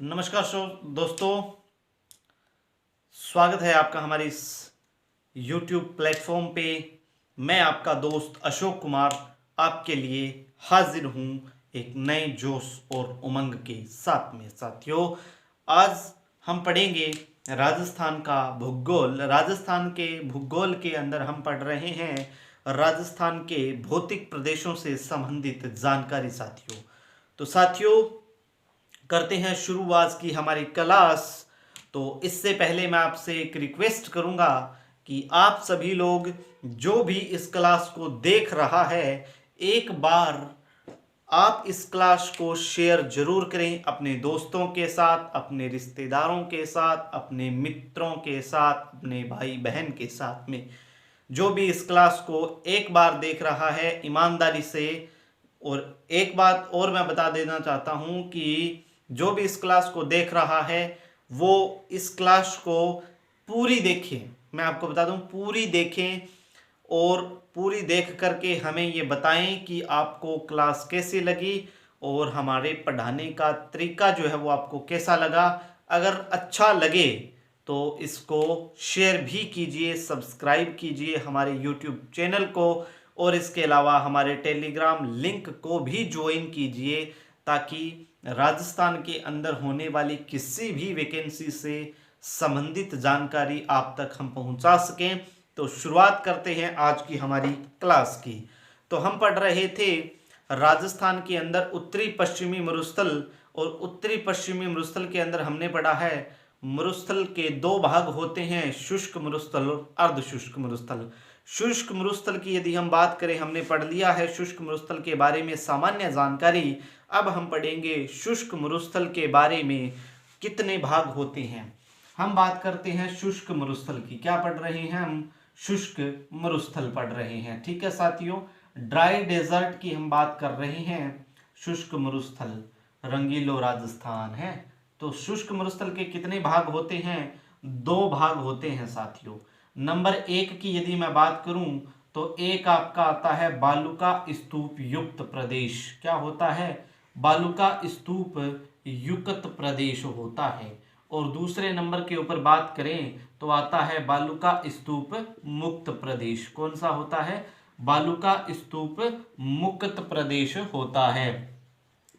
नमस्कार दोस्तों, स्वागत है आपका हमारे इस YouTube प्लेटफॉर्म पे। मैं आपका दोस्त अशोक कुमार आपके लिए हाजिर हूँ एक नए जोश और उमंग के साथ में। साथियों, आज हम पढ़ेंगे राजस्थान का भूगोल। राजस्थान के भूगोल के अंदर हम पढ़ रहे हैं राजस्थान के भौतिक प्रदेशों से संबंधित जानकारी। साथियों करते हैं शुरुआत की हमारी क्लास। तो इससे पहले मैं आपसे एक रिक्वेस्ट करूंगा कि आप सभी लोग जो भी इस क्लास को देख रहा है, एक बार आप इस क्लास को शेयर जरूर करें अपने दोस्तों के साथ, अपने रिश्तेदारों के साथ, अपने मित्रों के साथ, अपने भाई बहन के साथ में। जो भी इस क्लास को एक बार देख रहा है ईमानदारी से। और एक बात और मैं बता देना चाहता हूं कि जो भी इस क्लास को देख रहा है वो इस क्लास को पूरी देखें। मैं आपको बता दूं, पूरी देखें और पूरी देख करके हमें ये बताएं कि आपको क्लास कैसी लगी और हमारे पढ़ाने का तरीका जो है वो आपको कैसा लगा। अगर अच्छा लगे तो इसको शेयर भी कीजिए, सब्सक्राइब कीजिए हमारे YouTube चैनल को, और इसके अलावा हमारे टेलीग्राम लिंक को भी ज्वाइन कीजिए ताकि राजस्थान के अंदर होने वाली किसी भी वैकेंसी से संबंधित जानकारी आप तक हम पहुंचा सकें। तो शुरुआत करते हैं आज की हमारी क्लास की। तो हम पढ़ रहे थे राजस्थान के अंदर उत्तरी पश्चिमी मरुस्थल, और उत्तरी पश्चिमी मरुस्थल के अंदर हमने पढ़ा है मरुस्थल के दो भाग होते हैं, शुष्क मरुस्थल और अर्ध शुष्क मरुस्थल। शुष्क मरुस्थल की यदि हम बात करें, हमने पढ़ लिया है शुष्क मरुस्थल के बारे में सामान्य जानकारी। अब हम पढ़ेंगे शुष्क मरुस्थल के बारे में कितने भाग होते हैं। हम बात करते हैं शुष्क मरुस्थल की। क्या पढ़ रहे हैं हम? शुष्क मरुस्थल पढ़ रहे हैं। ठीक है साथियों, ड्राई डेजर्ट की हम बात कर रहे हैं। शुष्क मरुस्थल रंगीलो राजस्थान है। तो शुष्क मरुस्थल के कितने भाग होते हैं? दो भाग होते हैं साथियों। नंबर एक की यदि मैं बात करूं तो एक आपका आता है बालुका स्तूप युक्त प्रदेश। क्या होता है? बालुका स्तूप युक्त प्रदेश होता है। और दूसरे नंबर के ऊपर बात करें तो आता है बालुका स्तूप मुक्त प्रदेश। कौन सा होता है? बालुका स्तूप मुक्त प्रदेश होता है।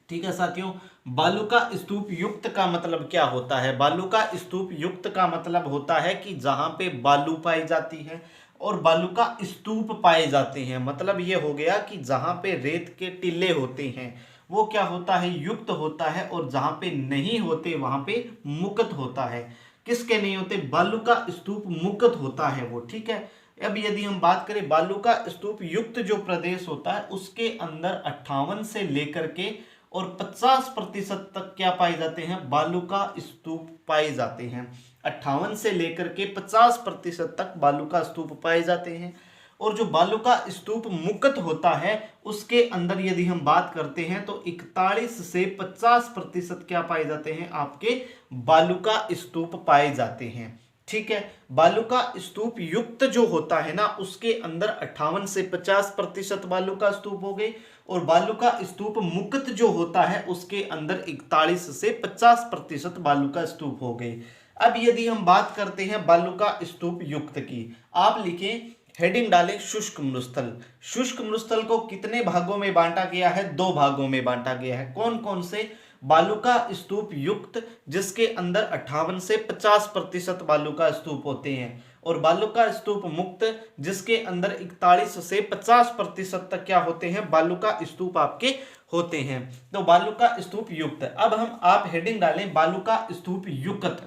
ठीक है साथियों, बालुका स्तूप युक्त का मतलब क्या होता है? बालुका स्तूप युक्त का मतलब होता है कि जहां पे बालू पाई जाती है और बालुका स्तूप पाए जाते हैं। मतलब ये हो गया कि जहां पे रेत के टीले होते हैं वो क्या होता है? युक्त होता है। और जहां पे नहीं होते वहां पे मुक्त होता है। किसके नहीं होते? बालुका स्तूप मुक्त होता है वो। ठीक है, अब यदि हम बात करें बालुका स्तूप युक्त जो प्रदेश होता है उसके अंदर 58 से लेकर के और 50% तक क्या पाए जाते हैं? बालुका स्तूप पाए जाते हैं। 58 से लेकर के 50% तक बालुका स्तूप पाए जाते हैं। और जो बालुका स्तूप मुक्त होता है उसके अंदर यदि हम बात करते हैं तो 41 से 50% क्या पाए जाते हैं? आपके बालुका स्तूप पाए जाते हैं। ठीक है, बालुका स्तूप युक्त जो होता है ना उसके अंदर 58 से 50% बालुका स्तूप हो गए, और बालुका स्तूप मुक्त जो होता है उसके अंदर 41 से 50% बालुका स्तूप हो गए। अब यदि हम बात करते हैं बालुका स्तूप युक्त की, आप लिखें, हेडिंग डालें शुष्क मरुस्थल। शुष्क मरुस्थल को कितने भागों में बांटा गया है? दो भागों में बांटा गया है। कौन कौन से? बालुका स्तूप युक्त जिसके अंदर 58 से 50% बालुका स्तूप होते हैं, और बालुका स्तूप मुक्त जिसके अंदर 41 से 50% तक क्या होते हैं? बालुका स्तूप आपके होते हैं। तो बालुका स्तूप युक्त। अब हम आप हेडिंग डालें बालुका स्तूप युक्त।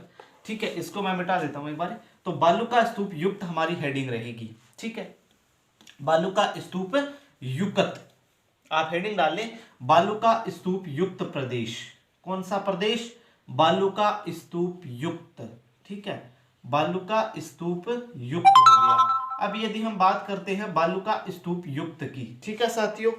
ठीक है, इसको मैं मिटा देता हूं एक बार। तो बालुका स्तूप युक्त हमारी हेडिंग रहेगी। ठीक है, बालुका स्तूप युक्त आप हेडिंग डालें बालुका स्तूप युक्त प्रदेश। कौन सा प्रदेश? बालुका स्तूप युक्त। ठीक है, बालुका स्तूप युक्त हो गया। अब यदि हम बात करते हैं बालुका स्तूप युक्त की, ठीक है साथियों,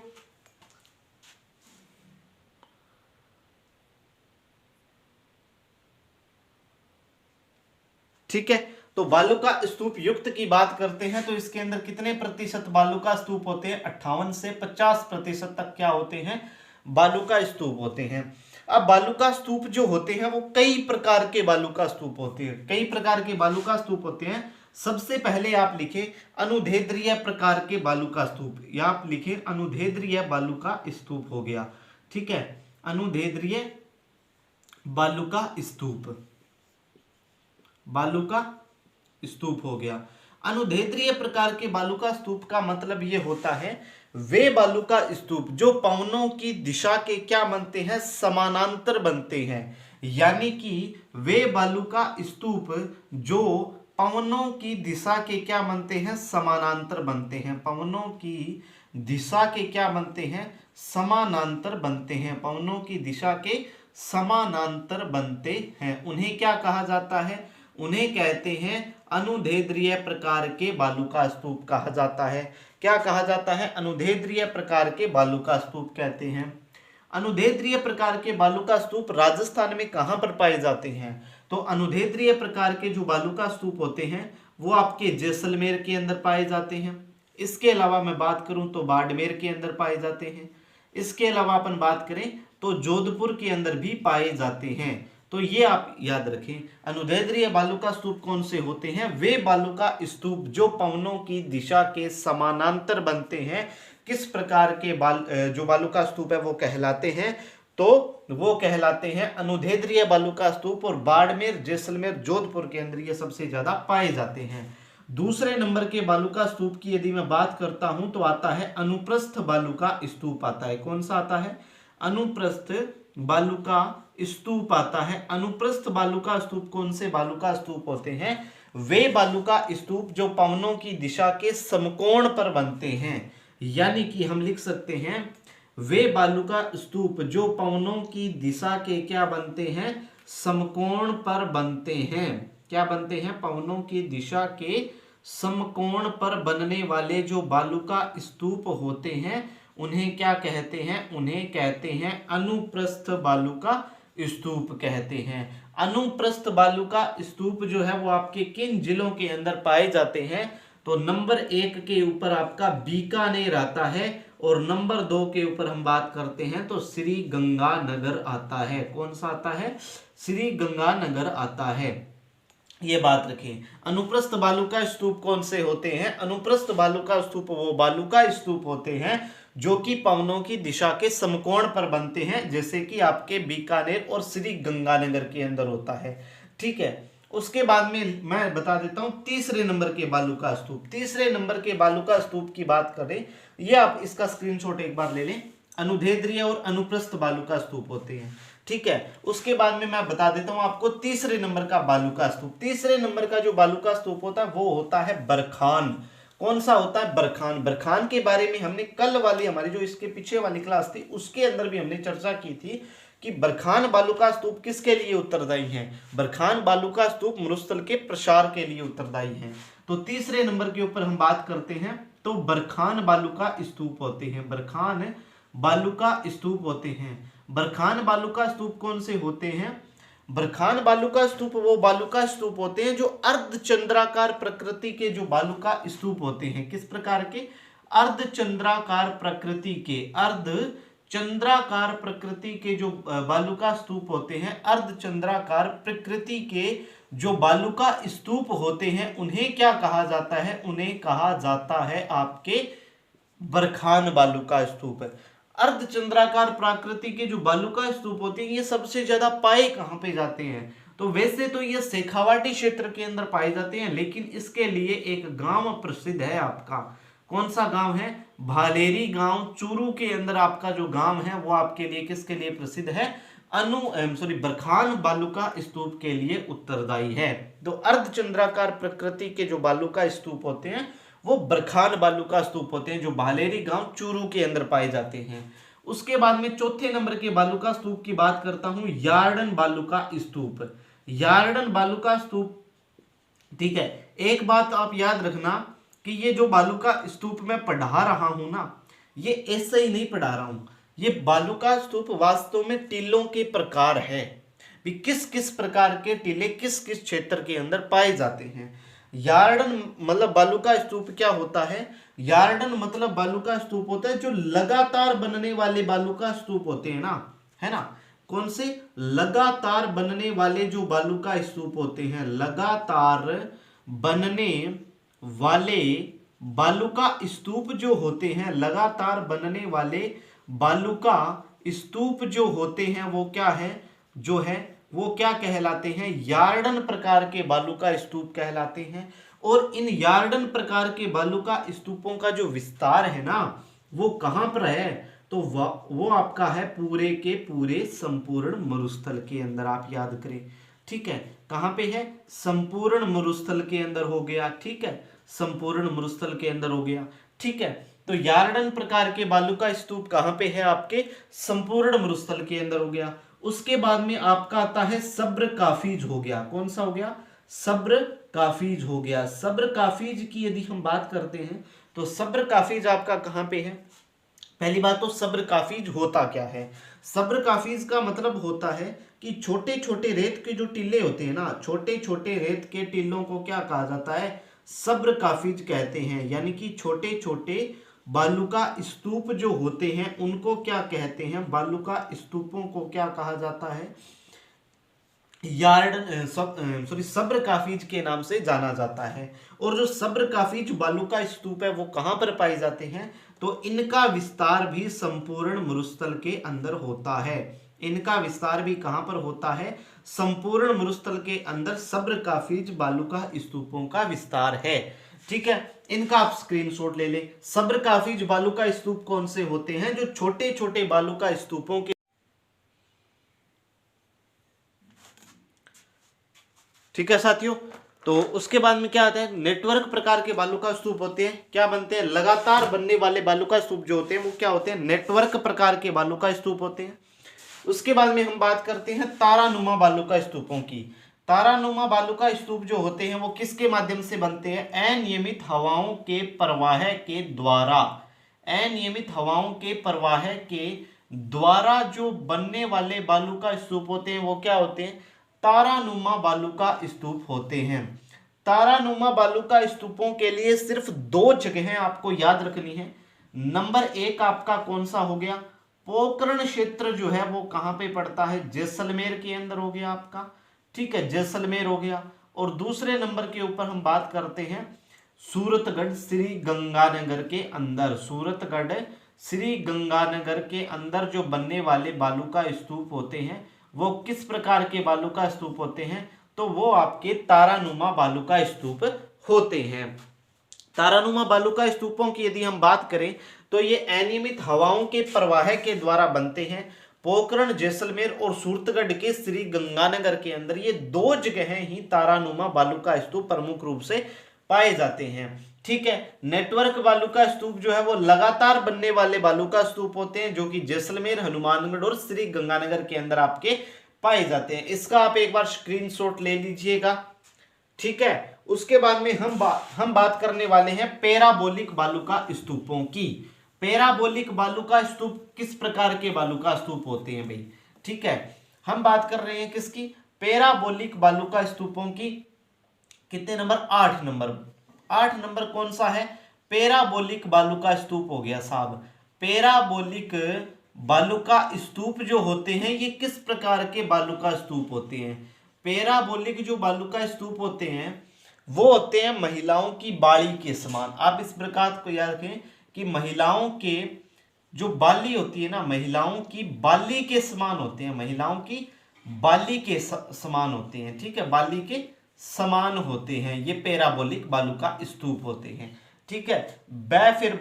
ठीक है, तो बालुका स्तूप युक्त की बात करते हैं तो इसके अंदर कितने प्रतिशत बालुका स्तूप होते हैं? 58 से 50% तक क्या होते हैं? बालुका स्तूप होते हैं। अब बालूका स्तूप जो होते हैं वो कई प्रकार के बालूका स्तूप होते हैं, कई प्रकार के बालूका स्तूप होते हैं। सबसे पहले आप लिखें अनुदैर्ध्य प्रकार के बालूका स्तूप, या आप लिखें अनुदैर्ध्य बालूका स्तूप हो गया, ठीक है, अनुदैर्ध्य बालूका स्तूप, बालूका स्तूप हो गया। अनुदैर्ध्य प्रकार के बालूका स्तूप का मतलब ये होता है वे बालूका स्तूप जो पवनों की दिशा के क्या बनते हैं, समानांतर बनते हैं, यानी कि वे बालूका स्तूप जो पवनों की दिशा के क्या बनते हैं, समानांतर बनते हैं, पवनों की दिशा के क्या बनते हैं, समानांतर बनते हैं, पवनों की दिशा के समानांतर बनते हैं, उन्हें क्या कहा जाता है, उन्हें कहते हैं अनुदैर्ध्य प्रकार के बालूका स्तूप कहा जाता है। क्या कहा जाता है, अनुदैर्ध्य प्रकार के बालूका स्तूप कहते हैं। अनुदैर्ध्य प्रकार के बालूका स्तूप राजस्थान में कहां पर पाए जाते हैं, तो अनुदैर्ध्य प्रकार के जो बालूका स्तूप होते हैं वो आपके जैसलमेर के अंदर पाए जाते हैं। इसके अलावा मैं बात करूं तो बाड़मेर के अंदर पाए जाते हैं। इसके अलावा अपन बात करें तो जोधपुर के अंदर भी पाए जाते हैं। तो ये आप याद रखें, अनुदैर्ध्य बालूका स्तूप कौन से होते हैं, वे बालूका स्तूप जो पवनों की दिशा के समानांतर बनते हैं। किस प्रकार के जो बालूका स्तूप है वो कहलाते हैं, तो वो कहलाते हैं अनुदैर्ध्य बालूका स्तूप, और बाड़मेर, जैसलमेर, जोधपुर के अंदर ये सबसे ज्यादा पाए जाते हैं। दूसरे नंबर के बालूका स्तूप की यदि मैं बात करता हूं तो आता है अनुप्रस्थ बालूका स्तूप आता है। कौन सा आता है, अनुप्रस्थ बालूका स्तूप आता है। अनुप्रस्थ बालूका स्तूप कौन से बालूका स्तूप होते हैं, वे बालूका स्तूप जो पवनों की दिशा के समकोण पर बनते हैं, यानी कि हम लिख सकते हैं वे बालूका स्तूप जो पवनों की दिशा के क्या बनते हैं, समकोण पर बनते हैं। क्या बनते हैं, पवनों की दिशा के समकोण पर बनने वाले जो बालूका स्तूप होते हैं उन्हें क्या कहते हैं, उन्हें कहते हैं अनुप्रस्थ बालूका स्तूप कहते हैं। अनुप्रस्थ बालूका स्तूप जो है वो आपके किन जिलों के अंदर पाए जाते हैं, तो नंबर 1 के ऊपर आपका बीकानेर आता है, और नंबर 2 के ऊपर हम बात करते हैं तो श्री गंगानगर आता है। कौन सा आता है, श्री गंगानगर आता है, ये बात रखें। अनुप्रस्थ बालूका स्तूप कौन से होते हैं, अनुप्रस्थ बालूका स्तूप वो बालूका स्तूप होते हैं जो कि पवनों की दिशा के समकोण पर बनते हैं, जैसे कि आपके बीकानेर और श्री गंगानगर के अंदर होता है, ठीक है। उसके बाद में मैं बता देता हूं तीसरे नंबर के बालूका स्तूप। तीसरे नंबर के बालूका स्तूप की बात करें, ये आप इसका स्क्रीनशॉट एक बार ले लें, अनुदैर्ध्य और अनुप्रस्थ बालूका स्तूप होते हैं, ठीक है। उसके बाद में मैं बता देता हूं आपको तीसरे नंबर का बालूका स्तूप। तीसरे नंबर का जो बालूका स्तूप होता है वो होता है बरखान। कौन सा होता है, बरखान। बरखान के बारे में हमने कल वाली हमारी जो इसके पीछे वाली क्लास थी उसके अंदर भी हमने चर्चा की थी कि बरखान बालूका स्तूप किसके लिए उत्तरदायी हैं, बरखान बालूका स्तूप मरुस्थल के प्रसार के लिए उत्तरदायी हैं। तो तीसरे नंबर के ऊपर हम बात करते हैं तो बरखान बालूका स्तूप होते हैं, बरखान बालूका स्तूप होते हैं। बरखान बालूका स्तूप कौन से होते हैं, बरखान बालूका स्तूप वो बालूका स्तूप होते हैं जो अर्धचंद्राकार प्रकृति के जो बालूका स्तूप होते हैं। किस प्रकार के, अर्धचंद्राकार प्रकृति के, अर्धचंद्राकार प्रकृति के जो बालूका स्तूप होते हैं, अर्धचंद्राकार प्रकृति के जो बालूका स्तूप होते हैं उन्हें क्या कहा जाता है, उन्हें कहा जाता है आपके बरखान बालूका स्तूप। अर्धचंद्राकार प्राकृति के जो बालूका स्तूप होते हैं ये सबसे ज्यादा पाए कहां पे जाते हैं, तो वैसे तो ये शेखावाटी क्षेत्र के अंदर पाए जाते हैं, लेकिन इसके लिए एक गांव प्रसिद्ध है आपका। कौन सा गांव है, भालेरी गांव, चूरू के अंदर आपका जो गांव है वो आपके लिए किसके लिए प्रसिद्ध है, बरखान बालूका स्तूप के लिए उत्तरदायी है। तो अर्धचंद्राकार प्रकृति के जो बालूका स्तूप होते हैं वो बरखान बालूका स्तूप होते हैं जो भालेरी गांव चूरू के अंदर पाए जाते हैं। उसके बाद में चौथे नंबर के बालूका स्तूप की बात करता हूं, यार्डन बालूका स्तूप। यार्डन बालूका स्तूप, ठीक है। एक बात आप याद रखना कि ये जो बालूका स्तूप मैं पढ़ा रहा हूं ना, ये ऐसे ही नहीं पढ़ा रहा हूं, ये बालूका स्तूप वास्तव में टीलों के प्रकार है, भी किस किस प्रकार के टीले किस किस क्षेत्र के अंदर पाए जाते हैं। यार्डन मतलब बालूका स्तूप क्या होता है, यार्डन मतलब बालूका स्तूप होता है जो लगातार बनने वाले बालूका स्तूप होते हैं ना, है ना, कौन से? लगातार बनने वाले जो बालू का स्तूप होते हैं, लगातार बनने वाले बालू का स्तूप जो होते हैं, लगातार बनने वाले बालू का स्तूप जो होते हैं वो क्या है, जो है वो क्या कहलाते हैं? यार्डन प्रकार के बालू का स्तूप कहलाते हैं। और इन यार्डन प्रकार के बालू का स्तूपों का जो विस्तार है ना, वो कहां पर है? तो वो आपका है पूरे के पूरे संपूर्ण मरुस्थल के अंदर। आप याद करें, ठीक है, कहां पे है? संपूर्ण मरुस्थल के अंदर हो गया, ठीक है, संपूर्ण मरुस्थल के अंदर हो गया, ठीक है। तो यार्डन प्रकार के बालू का स्तूप कहां पे है? आपके संपूर्ण मरुस्थल के अंदर हो गया। उसके बाद में आपका आता है सब्र काफीज हो गया। कौन सा हो गया? सब्र काफीज हो गया। सब्र काफीज की यदि हम बात करते हैं तो सब्र काफीज आपका कहां पे है? पहली बात तो सब्र काफीज होता क्या है? सब्र काफीज का मतलब होता है कि छोटे छोटे रेत के जो टीले होते हैं ना, छोटे छोटे रेत के टीलों को क्या कहा जाता है? सब्र काफीज कहते हैं। यानी कि छोटे छोटे बालू का स्तूप जो होते हैं उनको क्या कहते हैं? बालू का स्तूपों को क्या कहा जाता है? सब्र काफीज के नाम से जाना जाता है। और जो सब्र काफीज बालू का स्तूप है वो कहां पर पाए जाते हैं? तो इनका विस्तार भी संपूर्ण मरुस्थल के अंदर होता है। इनका विस्तार भी कहां पर होता है? संपूर्ण मरुस्थल के अंदर सब्र काफीज बालू का स्तूपों का विस्तार है, ठीक है। इनका आप स्क्रीनशॉट ले लें। सब्र काफीज बालू का स्तूप कौन से होते हैं? जो छोटे छोटे बालू का स्तूपों के, ठीक है साथियों। तो उसके बाद में क्या आता है? नेटवर्क प्रकार के बालू का स्तूप होते हैं। क्या बनते हैं? लगातार बनने वाले बालू का स्तूप जो होते हैं वो क्या होते हैं? नेटवर्क प्रकार के बालू का स्तूप होते हैं। उसके बाद में हम बात करते हैं तारानुमा बालू का स्तूपों की। तारानुमा बालू का स्तूप जो होते हैं वो किसके माध्यम से बनते हैं? अनियमित हवाओं के प्रवाह के द्वारा। अनियमित हवाओं के प्रवाह के द्वारा जो बनने वाले बालू का स्तूप होते हैं वो क्या होते हैं? तारानुमा बालू का स्तूप होते हैं। तारानुमा बालू का स्तूपों के लिए सिर्फ दो जगहें आपको याद रखनी है। नंबर एक आपका कौन सा हो गया? पोखरण क्षेत्र जो है वो कहां पे पड़ता है? जैसलमेर के अंदर हो गया आपका, ठीक है, जैसलमेर हो गया। और दूसरे नंबर के ऊपर हम बात करते हैं सूरतगढ़ श्री गंगानगर के अंदर। सूरतगढ़ श्री गंगानगर के अंदर जो बनने वाले बालू का स्तूप होते हैं वो किस प्रकार के बालू का स्तूप होते हैं? तो वो आपके तारानुमा बालू का स्तूप होते हैं। तारानुमा बालू का स्तूपों की यदि हम बात करें तो ये अनियमित हवाओं के प्रवाह के द्वारा बनते हैं। पोखरण, जैसलमेर और सूरतगढ़ के श्री गंगानगर के अंदर ये दो जगहें ही तारानुमा बालू का स्तूप प्रमुख रूप से पाए जाते हैं, ठीक है। नेटवर्क बालू का स्तूप जो है वो लगातार बनने वाले बालू का स्तूप होते हैं जो कि जैसलमेर, हनुमानगढ़ और श्री गंगानगर के अंदर आपके पाए जाते हैं। इसका आप एक बार स्क्रीनशॉट ले लीजिएगा, ठीक है। उसके बाद में हम बात करने वाले हैं पैराबोलिक बालू का स्तूपों की। पैराबोलिक बालू का स्तूप किस प्रकार के बालू का स्तूप होते हैं भाई, ठीक है। हम बात कर रहे हैं किसकी? पैराबोलिक बालू का स्तूपों की। कितने नंबर? 8 नंबर। 8 नंबर कौन सा है? पैराबोलिक बालू का स्तूप हो गया साहब। पैराबोलिक बालू का स्तूप जो होते हैं ये किस प्रकार के बालू का स्तूप होते हैं? पैराबोलिक जो बालू का स्तूप होते हैं वो होते हैं महिलाओं की बाली के समान। आप इस प्रकार को याद रखें कि महिलाओं के जो बाली होती है ना, महिलाओं की बाली के समान होते हैं। महिलाओं की बाली के समान होते हैं, ठीक है, बाली के समान होते हैं। ये पैराबोलिक बालू का स्तूप होते हैं, ठीक है। बै फिर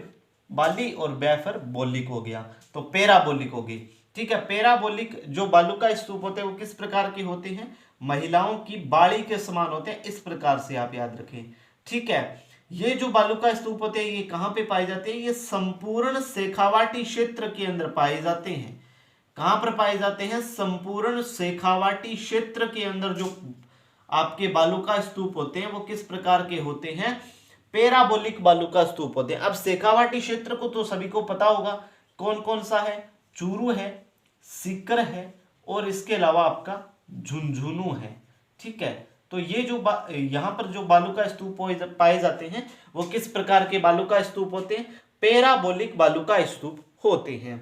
बाली और बै फिर बोलिक हो गया तो पैराबोलिक हो गई, ठीक है। पैराबोलिक जो बालू का स्तूप होते हैं वो किस प्रकार के होते हैं? महिलाओं की बाड़ी के समान होते हैं। इस प्रकार से आप याद रखें, ठीक है। ये जो बालू का स्तूप होते हैं ये कहां पे पाए जाते हैं? ये संपूर्ण शेखावाटी क्षेत्र के अंदर पाए जाते हैं। कहां पर पाए जाते हैं? संपूर्ण शेखावाटी क्षेत्र के अंदर जो आपके बालू का स्तूप होते हैं वो किस प्रकार के होते हैं? पैराबोलिक बालू का स्तूप होते हैं। अब शेखावाटी क्षेत्र को तो सभी को पता होगा कौन कौन सा है? चूरू है, सीकर है और इसके अलावा आपका झुंझुनू है, ठीक है। तो ये जो यहां पर जो बालू का स्तूप पाए जाते हैं वो किस प्रकार के बालू का स्तूप होते हैं? पैराबोलिक बालू का स्तूप होते हैं।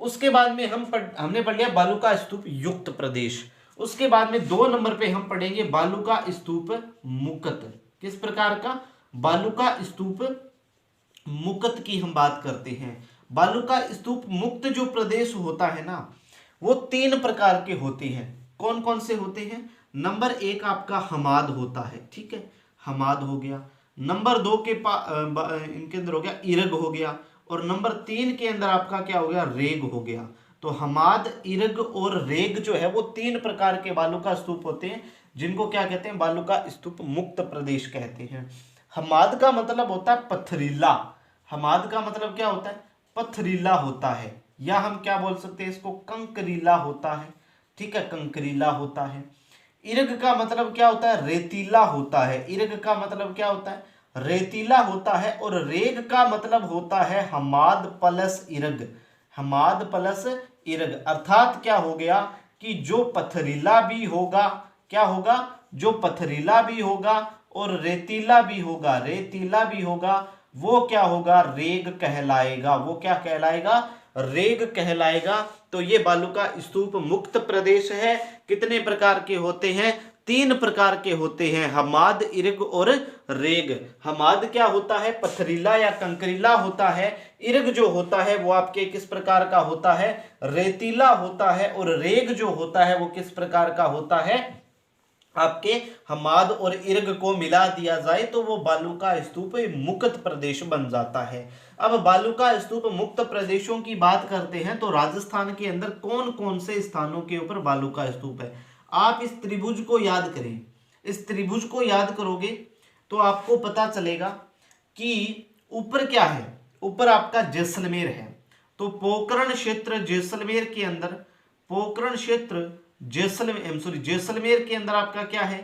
उसके बाद में हमने पढ़ लिया बालू का स्तूप युक्त प्रदेश। उसके बाद में 2 नंबर पे हम पढ़ेंगे बालू का स्तूप मुक्त। किस प्रकार का? बालू का स्तूप मुक्त की हम बात करते हैं। बालू का स्तूप मुक्त जो प्रदेश होता है ना, वो 3 प्रकार के होते हैं। कौन कौन से होते हैं? नंबर 1 आपका हमाद होता है, ठीक है, हमाद हो गया। नंबर 2 के इनके अंदर हो गया इरग हो गया, और नंबर 3 के अंदर आपका क्या हो गया? रेग हो गया। तो हमाद, इरग और रेग जो है वो 3 प्रकार के बालू का स्तूप होते हैं, जिनको क्या कहते हैं? बालू का स्तूप मुक्त प्रदेश कहते हैं। हमाद का मतलब होता है पथरीला। हमाद का मतलब क्या होता है? पथरीला होता है, या हम क्या बोल सकते हैं इसको? कंकरीला होता है, ठीक है, कंकरीला होता है। इरग का मतलब क्या होता है? रेतीला होता है। इरग का मतलब क्या होता है? रेतीला होता है। और रेग का मतलब होता है हमाद प्लस इरग। हमाद प्लस इरग अर्थात क्या हो गया कि जो पथरीला भी होगा, क्या होगा? जो पथरीला भी होगा और रेतीला भी होगा, रेतीला भी होगा, वो क्या होगा? रेग कहलाएगा। वो क्या कहलाएगा? रेग कहलाएगा। तो ये बालू का स्तूप मुक्त प्रदेश है। कितने प्रकार के होते हैं? 3 प्रकार के होते हैं, हमाद, इरग और रेग। हमाद क्या होता है? पथरीला या कंकरीला होता है। इरग जो होता है वो आपके किस प्रकार का होता है? रेतीला होता है। और रेग जो होता है वो किस प्रकार का होता है? आपके हमाद और इर्ग को मिला दिया जाए तो वो बालू का स्तूप मुक्त प्रदेश बन जाता है। अब बालू का स्तूप मुक्त प्रदेशों की बात करते हैं तो राजस्थान के अंदर कौन कौन से स्थानों के ऊपर बालू का स्तूप है? आप इस त्रिभुज को याद करें। इस त्रिभुज को याद करोगे तो आपको पता चलेगा कि ऊपर क्या है? ऊपर आपका जैसलमेर है। तो पोकरण क्षेत्र जैसलमेर के अंदर, पोकरण क्षेत्र जैसलमेर के अंदर आपका क्या है?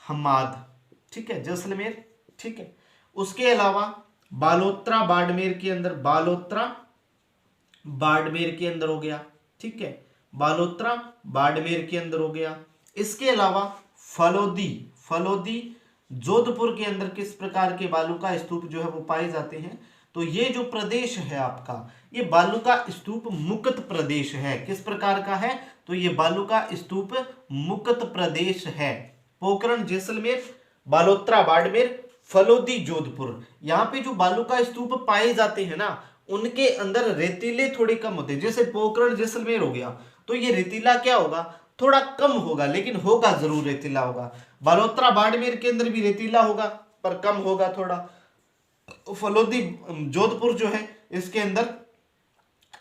हमाद, ठीक है, जैसलमेर, ठीक है। उसके अलावा बालोतरा बाड़मेर के अंदर, बालोतरा बाड़मेर के अंदर हो गया, ठीक है, बालोतरा बाड़मेर के अंदर हो गया। इसके अलावा फलोदी, फलोदी जोधपुर के अंदर किस प्रकार के बालू का स्तूप जो है वो पाए जाते हैं? तो ये जो प्रदेश है आपका, ये बालू का स्तूप मुक्त प्रदेश है। किस प्रकार का है? तो ये बालू का स्तूप मुक्त प्रदेश है। पोखरण जैसलमेर, बालोतरा बाड़मेर, फलोदी जोधपुर, यहाँ पे जो बालू का स्तूप पाए जाते हैं ना, उनके अंदर रेतीले थोड़े कम होते हैं। जैसे पोखरण जैसलमेर हो गया तो ये रेतीला क्या होगा? थोड़ा कम होगा, लेकिन होगा जरूर, रेतीला होगा। बालोतरा बाड़मेर के अंदर भी रेतीला होगा पर कम होगा थोड़ा। फलोदी जोधपुर जो है इसके अंदर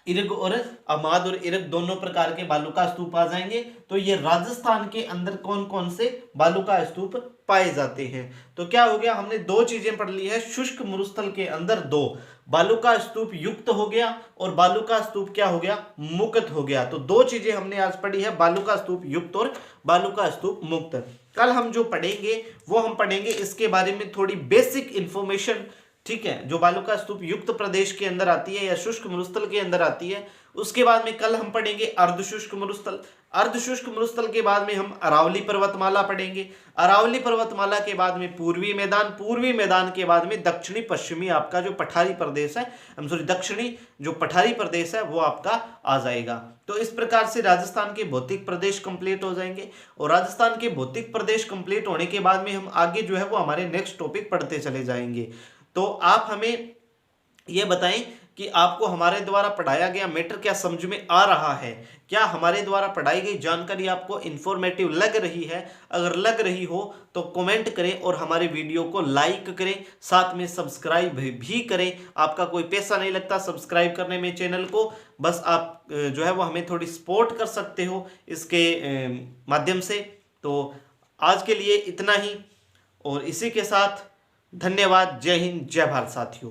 इरग और अमाद और इरग दोनों प्रकार के बालू का स्तूप आ जाएंगे। तो ये राजस्थान के अंदर कौन कौन से बालू का स्तूप पाए जाते हैं? तो क्या हो गया? हमने 2 चीजें पढ़ ली है। शुष्क मरुस्थल के अंदर 2, बालू का स्तूप युक्त हो गया और बालू का स्तूप क्या हो गया? मुक्त हो गया। तो 2 चीजें हमने आज पढ़ी है, बालू का स्तूप युक्त और बालू का स्तूप मुक्त। कल हम जो पढ़ेंगे वो हम पढ़ेंगे इसके बारे में थोड़ी बेसिक इंफॉर्मेशन, ठीक है, जो बालू का स्तूप युक्त प्रदेश के अंदर आती है या शुष्क मरुस्थल के अंदर आती है। उसके बाद में कल हम पढ़ेंगे अर्धशुष्क मरुस्थल। अर्धशुष्क मरुस्थल के बाद में हम अरावली पर्वतमाला पढ़ेंगे। अरावली पर्वतमाला के बाद में पूर्वी मैदान, पूर्वी मैदान के बाद में दक्षिणी पश्चिमी आपका जो पठारी प्रदेश है, दक्षिणी जो पठारी प्रदेश है वो आपका आ जाएगा। तो इस प्रकार से राजस्थान के भौतिक प्रदेश कंप्लीट हो जाएंगे। और राजस्थान के भौतिक प्रदेश कंप्लीट होने के बाद में हम आगे जो है वो हमारे नेक्स्ट टॉपिक पढ़ते चले जाएंगे। तो आप हमें यह बताएं कि आपको हमारे द्वारा पढ़ाया गया मैटर क्या समझ में आ रहा है? क्या हमारे द्वारा पढ़ाई गई जानकारी आपको इन्फॉर्मेटिव लग रही है? अगर लग रही हो तो कमेंट करें और हमारे वीडियो को लाइक करें, साथ में सब्सक्राइब भी करें। आपका कोई पैसा नहीं लगता सब्सक्राइब करने में चैनल को, बस आप जो है वो हमें थोड़ी सपोर्ट कर सकते हो इसके माध्यम से। तो आज के लिए इतना ही, और इसी के साथ धन्यवाद। जय हिंद, जय भारत साथियों।